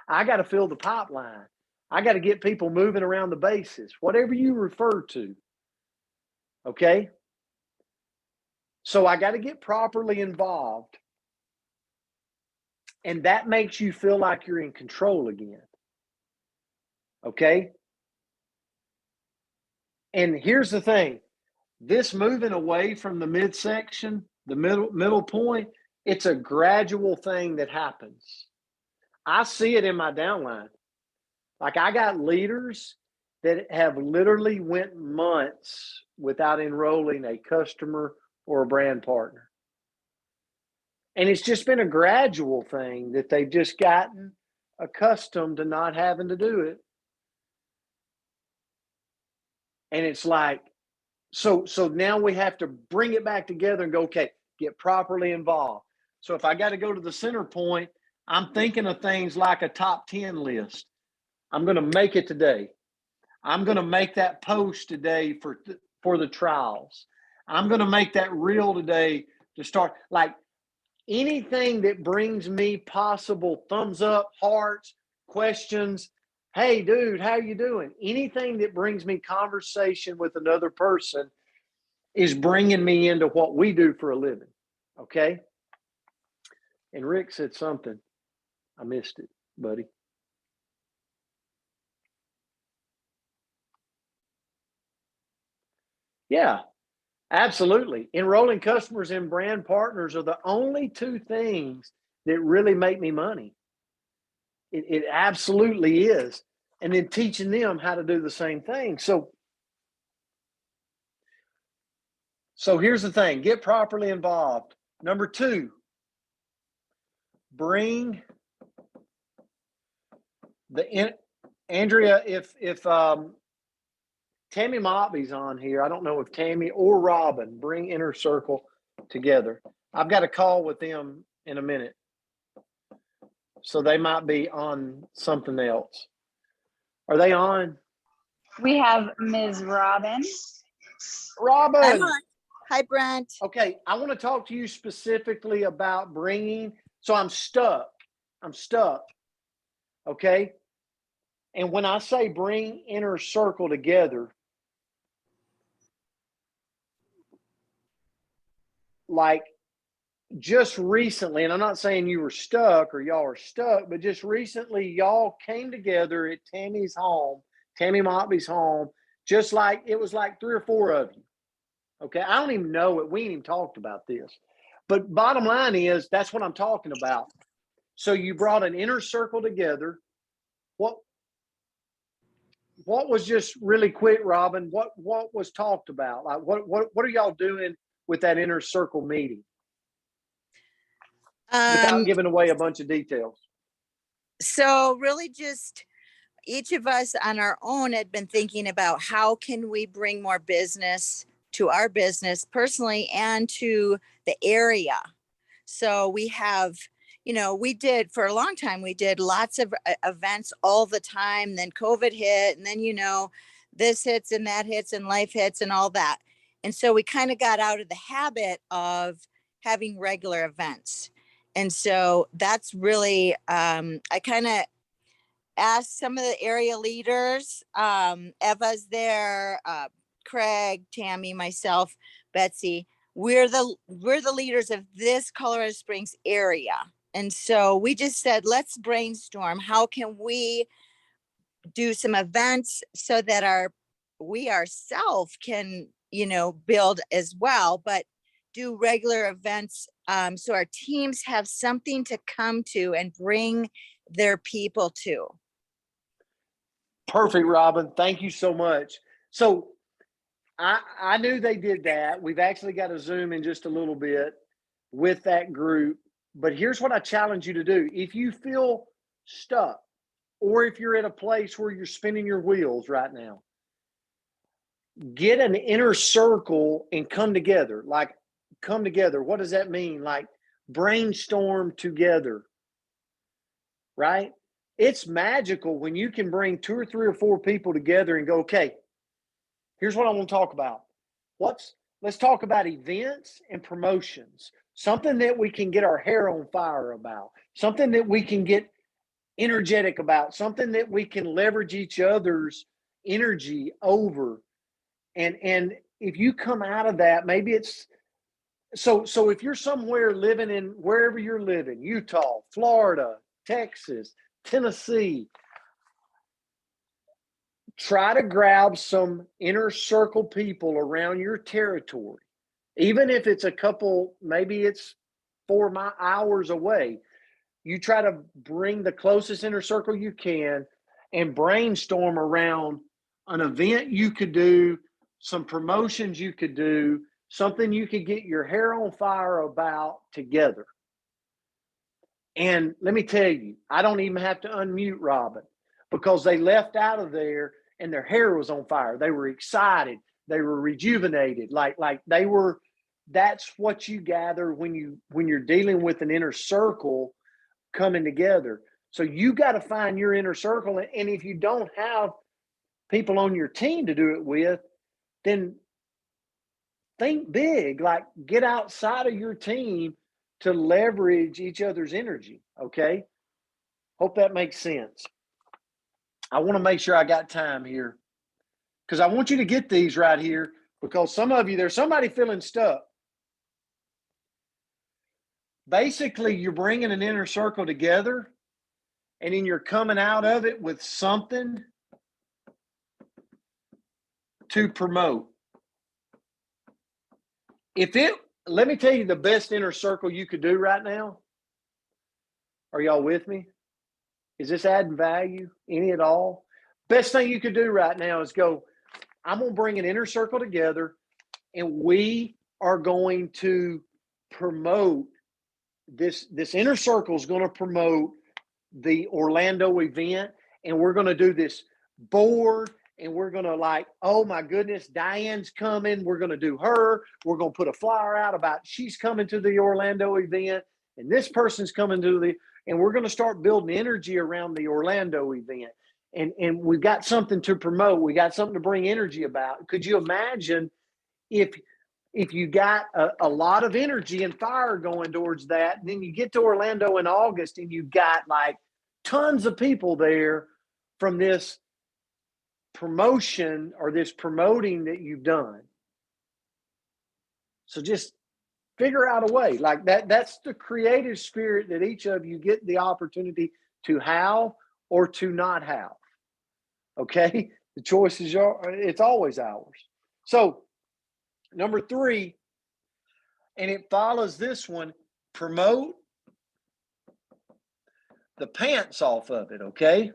I gotta fill the pipeline. I gotta get people moving around the bases, whatever you refer to. Okay. So I got to get properly involved. And that makes you feel like you're in control again. Okay. And here's the thing, this moving away from the midsection, the middle point, it's a gradual thing that happens. I see it in my downline. Like, I got leaders that have literally went months without enrolling a customer or a brand partner. And it's just been a gradual thing that they've just gotten accustomed to not having to do it. And it's like, so now we have to bring it back together and go, okay, get properly involved. So if I got to go to the center point, I'm thinking of things like a top 10 list. I'm going to make it today. I'm going to make that post today for the trials. I'm going to make that reel today to start. Like, anything that brings me possible thumbs up, hearts, questions. Hey, dude, how you doing? Anything that brings me conversation with another person is bringing me into what we do for a living. Okay. And Rick said something. I missed it, buddy. Yeah, absolutely. Enrolling customers and brand partners are the only two things that really make me money. It absolutely is. And then teaching them how to do the same thing. So here's the thing, get properly involved. Number 2, bring Andrea, if Tammy Mopby's on here, I don't know if Tammy or Robin, bring Inner Circle together. I've got a call with them in a minute. So they might be on something else. Are they on? We have Ms. Robin. Robin. Hi, Brent. Okay, I want to talk to you specifically about bringing. So I'm stuck. Okay. And when I say bring Inner Circle together, like just recently, and I'm not saying you were stuck or y'all are stuck, but just recently y'all came together at Tammy's home, Tammy Mopby's home, just like it was like 3 or 4 of you. Okay. I don't even know it. We ain't even talked about this, but bottom line is that's what I'm talking about. So you brought an inner circle together. What was just really quick, Robin? What was talked about? Like what are y'all doing with that inner circle meeting? Without giving away a bunch of details. So really just each of us on our own had been thinking about how can we bring more business to our business personally and to the area. So we have, we did for a long time, we did lots of events all the time. Then COVID hit and then, this hits and that hits and life hits and all that. And so we kind of got out of the habit of having regular events. And so that's really, I kind of asked some of the area leaders, Eva's there, Craig, Tammy, myself, Betsy, we're the leaders of this Colorado Springs area. And so we just said, let's brainstorm. How can we do some events so that we ourselves can, build as well, but do regular events so our teams have something to come to and bring their people too. Perfect, Robin. Thank you so much. So I knew they did that. We've actually got a Zoom in just a little bit with that group. But here's what I challenge you to do. If you feel stuck, or if you're at a place where you're spinning your wheels right now, get an inner circle and come together. Like, come together. What does that mean? Like, brainstorm together, right? It's magical when you can bring 2 or 3 or 4 people together and go, okay, here's what I want to talk about. Let's talk about events and promotions, something that we can get our hair on fire about, something that we can get energetic about, something that we can leverage each other's energy over. And if you come out of that, maybe it's so if you're somewhere living in wherever you're living, Utah, Florida, Texas, Tennessee, try to grab some inner circle people around your territory. Even if it's a couple, maybe it's 4 hours away, you try to bring the closest inner circle you can and brainstorm around an event you could do, some promotions you could do, something you could get your hair on fire about together. And let me tell you, I don't even have to unmute Robin, because they left out of there and their hair was on fire. They were excited. They were rejuvenated. Like they were, that's what you gather when you're dealing with an inner circle coming together. So you got to find your inner circle. And if you don't have people on your team to do it with, then think big, like get outside of your team to leverage each other's energy. Okay. Hope that makes sense. I want to make sure I got time here, because I want you to get these right here, because some of you, there's somebody feeling stuck. Basically, you're bringing an inner circle together, and then you're coming out of it with something to promote. Let me tell you the best inner circle you could do right now. Are y'all with me? Is this adding value, any at all? Best thing you could do right now is go, I'm going to bring an inner circle together, and we are going to promote this. This inner circle is going to promote the Orlando event, and we're going to do this board, and we're going to like, oh my goodness, Diane's coming. We're going to do her. We're going to put a flyer out about she's coming to the Orlando event, and this person's coming to the, and we're going to start building energy around the Orlando event. And we've got something to promote. We got something to bring energy about. Could you imagine if you got a lot of energy and fire going towards that, and then you get to Orlando in August and you've got like tons of people there from this promotion or this promoting that you've done. So just figure out a way like that. That's the creative spirit that each of you get the opportunity to have or to not have. Okay. The choice is yours. It's always ours. So number 3, and it follows this one, promote the pants off of it. Okay.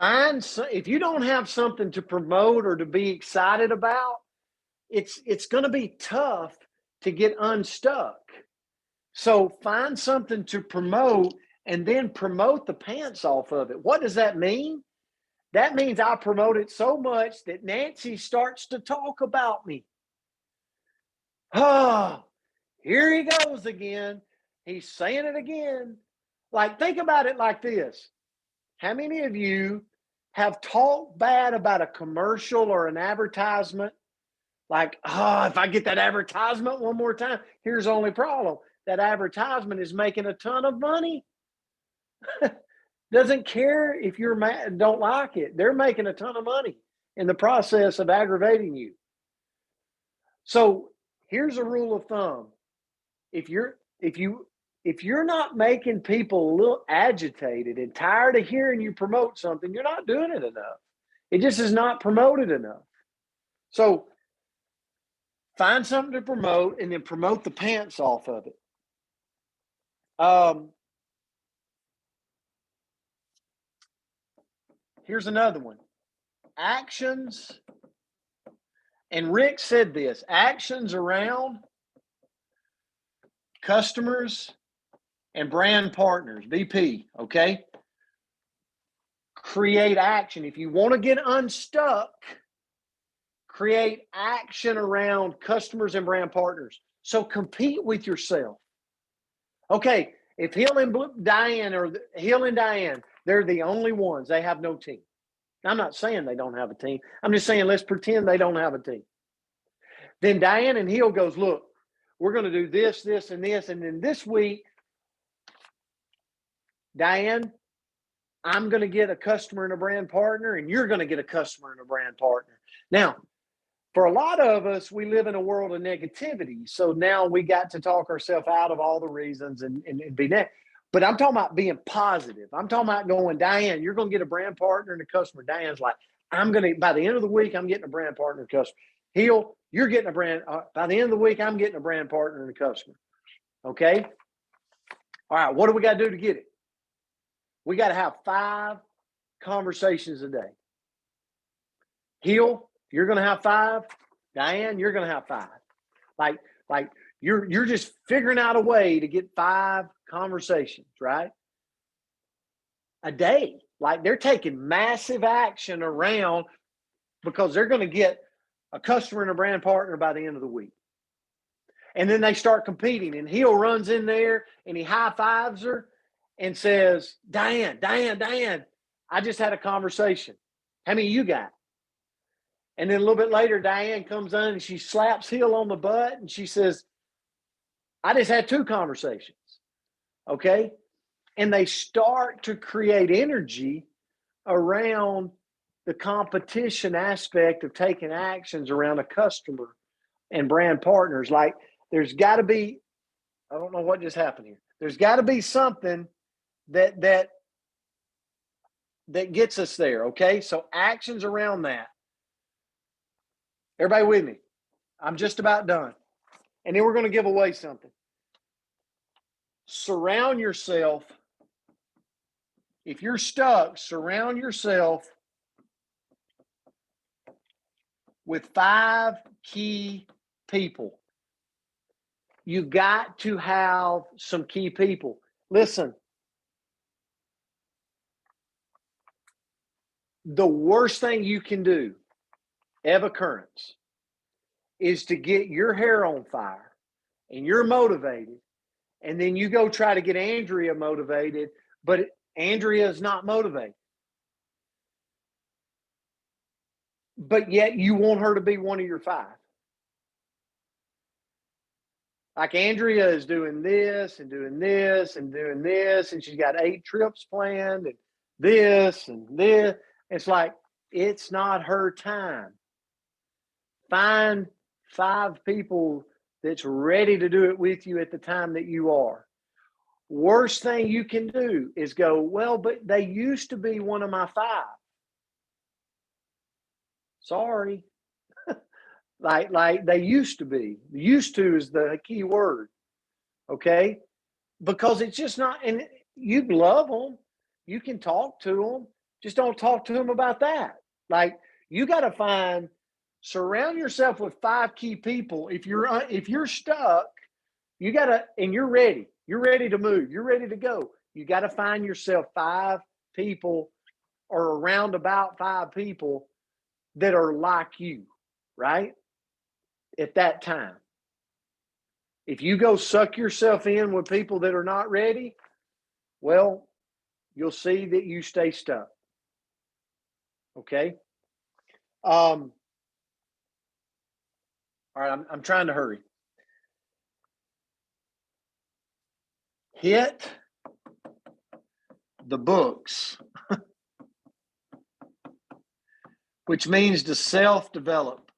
If you don't have something to promote or to be excited about, it's going to be tough to get unstuck. So find something to promote and then promote the pants off of it. What does that mean? That means I promote it so much that Nancy starts to talk about me. Oh, here he goes again. He's saying it again. Like, think about it like this. How many of you have talked bad about a commercial or an advertisement? Like, oh, if I get that advertisement one more time, here's the only problem. That advertisement is making a ton of money. Doesn't care if you're mad, don't like it. They're making a ton of money in the process of aggravating you. So here's a rule of thumb. If you're not making people a little agitated and tired of hearing you promote something, you're not doing it enough. It just is not promoted enough. So Find something to promote and then promote the pants off of it. Here's another one. Actions, and Rick said this, actions around customers and brand partners, BP, okay? Create action. If you want to get unstuck, create action around customers and brand partners. So compete with yourself. Okay, if Hill and Diane, they're the only ones, they have no team. I'm not saying they don't have a team. I'm just saying let's pretend they don't have a team. Then Diane and Hill goes, look, we're going to do this, this, and this. And then this week, Diane, I'm going to get a customer and a brand partner, and you're going to get a customer and a brand partner. Now, for a lot of us, we live in a world of negativity. So now we got to talk ourselves out of all the reasons and be negative. But I'm talking about being positive. I'm talking about going, Diane, you're going to get a brand partner and a customer. Diane's like, by the end of the week, I'm getting a brand partner and customer. Hill, you're getting a brand, by the end of the week, I'm getting a brand partner and a customer. Okay? All right, what do we got to do to get it? We got to have 5 conversations a day. Hill, you're going to have 5. Diane, you're going to have 5. Like you're just figuring out a way to get 5 conversations, right? A day. Like they're taking massive action around because they're going to get a customer and a brand partner by the end of the week. And then they start competing, and Hill runs in there and he high fives her and says, Diane, I just had a conversation. How many you got? And then a little bit later, Diane comes on and she slaps Hill on the butt and she says, I just had 2 conversations. Okay. And they start to create energy around the competition aspect of taking actions around a customer and brand partners. Like there's got to be, I don't know what just happened here. There's got to be something that gets us there. Okay. So actions around that. Everybody with me? I'm just about done. And then we're going to give away something. Surround yourself. If you're stuck, surround yourself with 5 key people. You got to have some key people. Listen, the worst thing you can do, Eva Currents, is to get your hair on fire and you're motivated, and then you go try to get Andrea motivated, but Andrea is not motivated. But yet you want her to be one of your 5. Like Andrea is doing this and doing this and doing this, and she's got 8 trips planned and this and this. It's like, it's not her time. Find 5 people that's ready to do it with you at the time that you are. Worst thing you can do is go, well, but they used to be one of my 5. Sorry. like they used to be. Used to is the key word. Okay? Because it's just not, and you love them. You can talk to them. Just don't talk to them about that. Like you got to surround yourself with 5 key people. If you're stuck, you got to, and you're ready to move. You're ready to go. You got to find yourself 5 people or around about 5 people that are like you, right? At that time. If you go suck yourself in with people that are not ready, well, you'll see that you stay stuck. Okay? All right, I'm trying to hurry. Hit the books, which means to self-develop.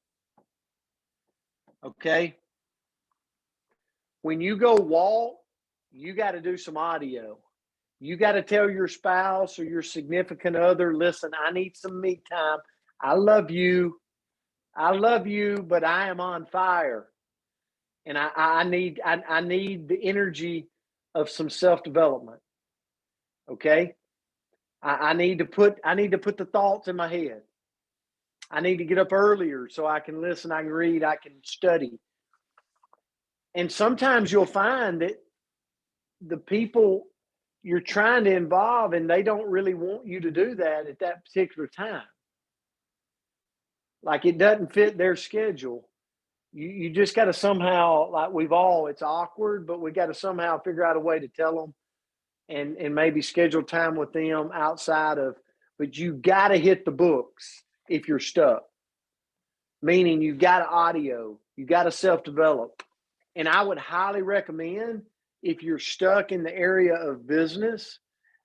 Okay? When you go walk, you got to do some audio. You got to tell your spouse or your significant other, listen, I need some me time. I love you, but I am on fire. And I need the energy of some self-development. Okay. I need to put the thoughts in my head. I need to get up earlier so I can listen, I can read, I can study. And sometimes you'll find that the people you're trying to involve, and they don't really want you to do that at that particular time. Like it doesn't fit their schedule. You just got to somehow, like it's awkward, but we got to somehow figure out a way to tell them and maybe schedule time with them outside of, but you got to hit the books if you're stuck. Meaning you got to audio, you got to self-develop. And I would highly recommend, if you're stuck in the area of business,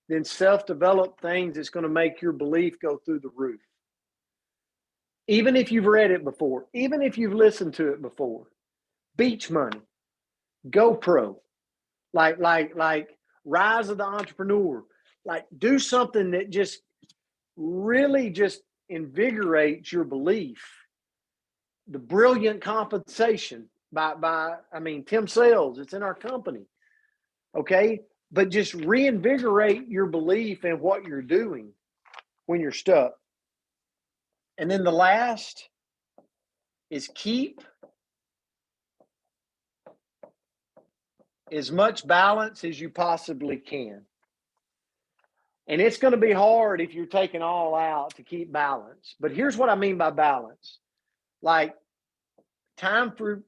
then self-develop things that's going to make your belief go through the roof. Even if you've read it before, even if you've listened to it before. Beach Money, GoPro, like Rise of the Entrepreneur, like do something that just really just invigorates your belief. The Brilliant Compensation by Tim Sales, it's in our company. Okay. But just reinvigorate your belief in what you're doing when you're stuck. And then the last is keep as much balance as you possibly can. And it's going to be hard if you're taking all out to keep balance. But here's what I mean by balance. Like time for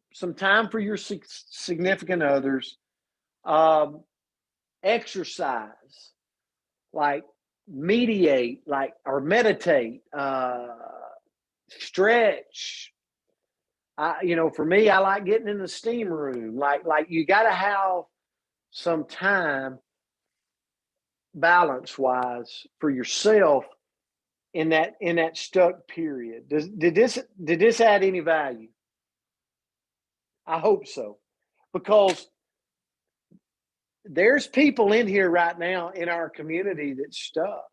your significant others, exercise, like mediate, or meditate, stretch. For me, I like getting in the steam room. Like you got to have some time balance wise for yourself in that stuck period. Did this add any value? I hope so, because there's people in here right now in our community that's stuck.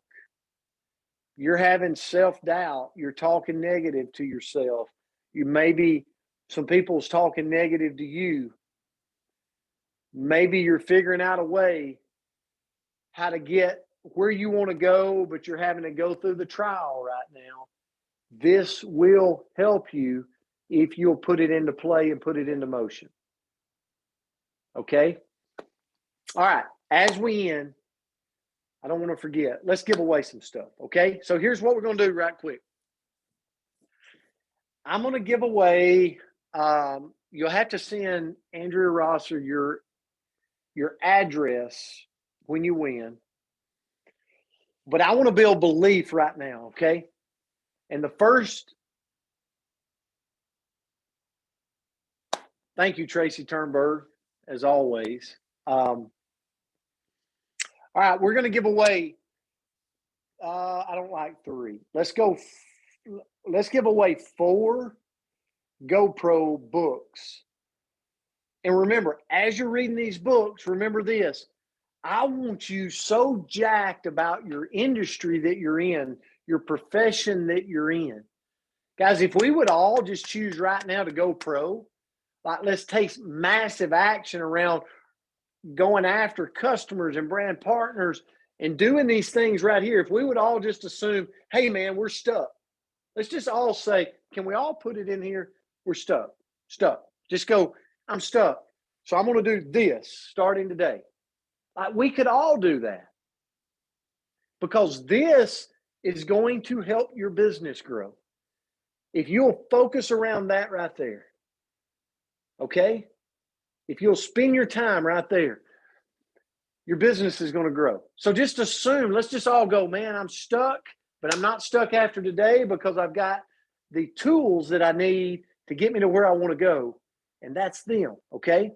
You're having self-doubt. You're talking negative to yourself. Maybe some people's talking negative to you. Maybe you're figuring out a way how to get where you want to go, but you're having to go through the trial right now. This will help you if you'll put it into play and put it into motion. Okay? All right. As we end, I don't want to forget. Let's give away some stuff. Okay? So here's what we're going to do right quick. I'm going to give away, you'll have to send Andrea Rosser your address when you win. But I want to build belief right now, okay? And the first, thank you, Tracy Turnberg, as always. All right, we're going to give away, I don't like 3. Let's give away 4 GoPro books. And remember, as you're reading these books, remember this. I want you so jacked about your industry that you're in, your profession that you're in. Guys, if we would all just choose right now to go pro, like let's take massive action around going after customers and brand partners and doing these things right here. If we would all just assume, hey man, we're stuck. Let's just all say, can we all put it in here? We're stuck. Just go, I'm stuck. So I'm going to do this starting today. We could all do that, because this is going to help your business grow. If you'll focus around that right there, okay? If you'll spend your time right there, your business is going to grow. So just assume, let's just all go, man, I'm stuck, but I'm not stuck after today because I've got the tools that I need to get me to where I want to go. And that's them, okay?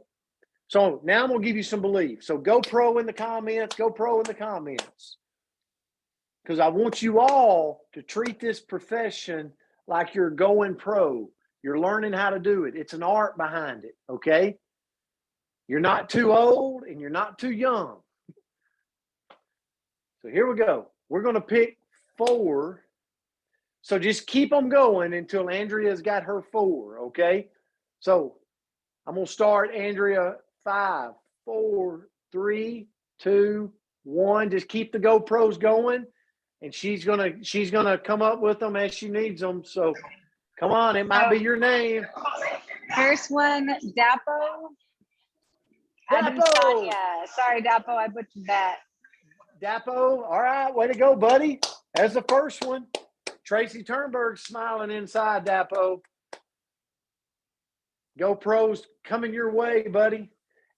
So now I'm going to give you some belief. So go pro in the comments, because I want you all to treat this profession like you're going pro. You're learning how to do it. It's an art behind it, okay? You're not too old and you're not too young. So here we go. We're going to pick 4. So just keep them going until Andrea's got her 4, okay? So I'm gonna start, Andrea. 5, 4, 3, 2, 1. Just keep the GoPros going, and she's gonna come up with them as she needs them. So come on, it might be your name. First one, Dapo. Dapo. Adesanya. Sorry, Dapo, I butchered that. Dapo, all right, way to go, buddy. There's the first one. Tracy Turnberg smiling inside, Dapo. GoPros coming your way, buddy.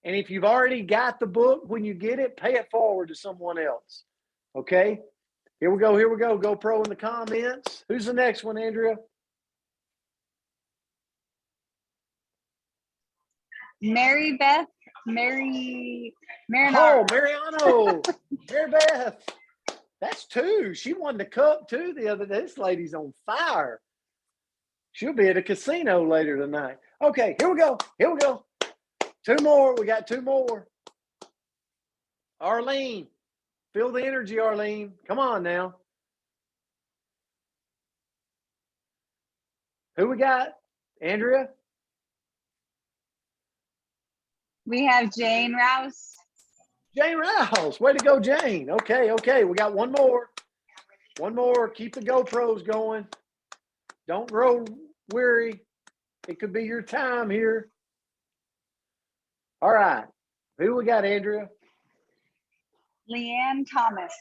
And if you've already got the book, when you get it, pay it forward to someone else. Okay? Here we go. GoPro in the comments. Who's the next one, Andrea? Mary Beth. Oh, Marinara. Mariano. Mary Beth. That's 2. She won the cup too the other day. This lady's on fire. She'll be at a casino later tonight. Okay, here we go. 2 more. We got 2 more. Arlene. Feel the energy, Arlene. Come on now. Who we got? Andrea? We have Jane Rouse. Jane Rouse. Way to go, Jane. Okay. We got 1 more. 1 more. Keep the GoPros going. Don't grow weary. It could be your time here. All right. Who we got, Andrea? Leanne Thomas.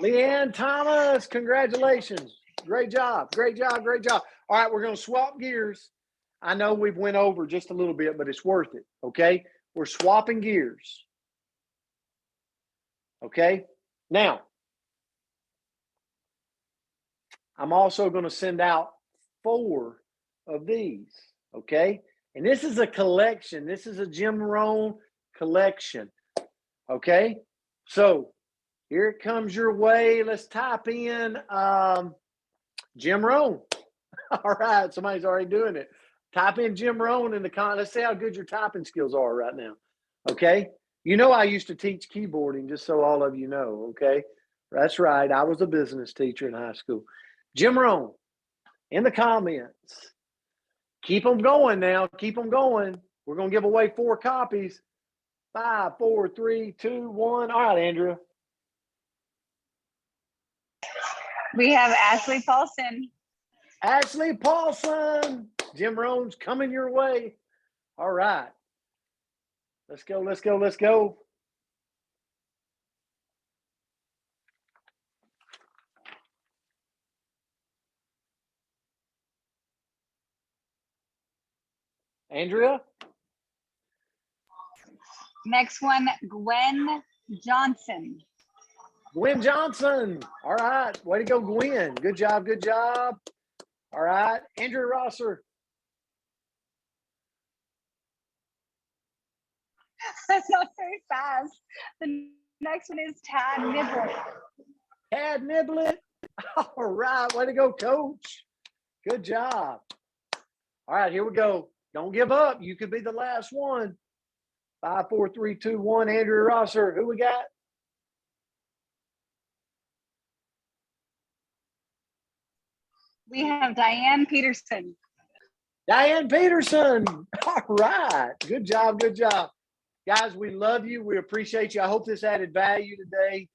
Leanne Thomas. Congratulations. Great job. All right, we're going to swap gears. I know we've went over just a little bit, but it's worth it. Okay. We're swapping gears. Okay. Now, I'm also going to send out 4 of these. Okay. And this is a collection. This is a Jim Rohn collection. Okay. So here it comes your way. Let's type in Jim Rohn. All right. Somebody's already doing it. Type in Jim Rohn in the comments. Let's see how good your typing skills are right now. Okay. You know, I used to teach keyboarding, just so all of you know. Okay. That's right. I was a business teacher in high school. Jim Rohn in the comments. Keep them going now. Keep them going. We're going to give away 4 copies. 5, 4, 3, 2, 1. All right, Andrea. We have Ashley Paulson. Ashley Paulson. Jim Rohn's coming your way. All right. Let's go. Andrea? Next one, Gwen Johnson. Gwen Johnson. All right. Way to go, Gwen. Good job. All right. Andrea Rosser. That's not very fast. The next one is Tad Niblett. Tad Niblett. All right. Way to go, Coach. Good job. All right. Here we go. Don't give up. You could be the last one. 5, 4, 3, 2, 1. Andrea Rosser. Who we got? We have Diane Peterson. Diane Peterson. All right. Good job. Guys, we love you. We appreciate you. I hope this added value today.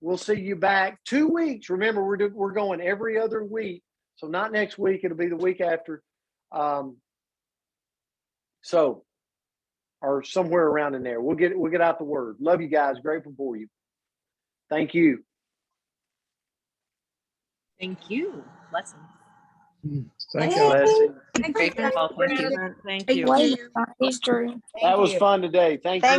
We'll see you back 2 weeks. Remember, we're going every other week. So not next week. It'll be the week after. Or somewhere around in there. We'll get out the word. Love you guys. Grateful for you. Thank you. Thank you. Blessings. Thank you. Blessing. Great consultant. Thank you. That was fun today. Thank you.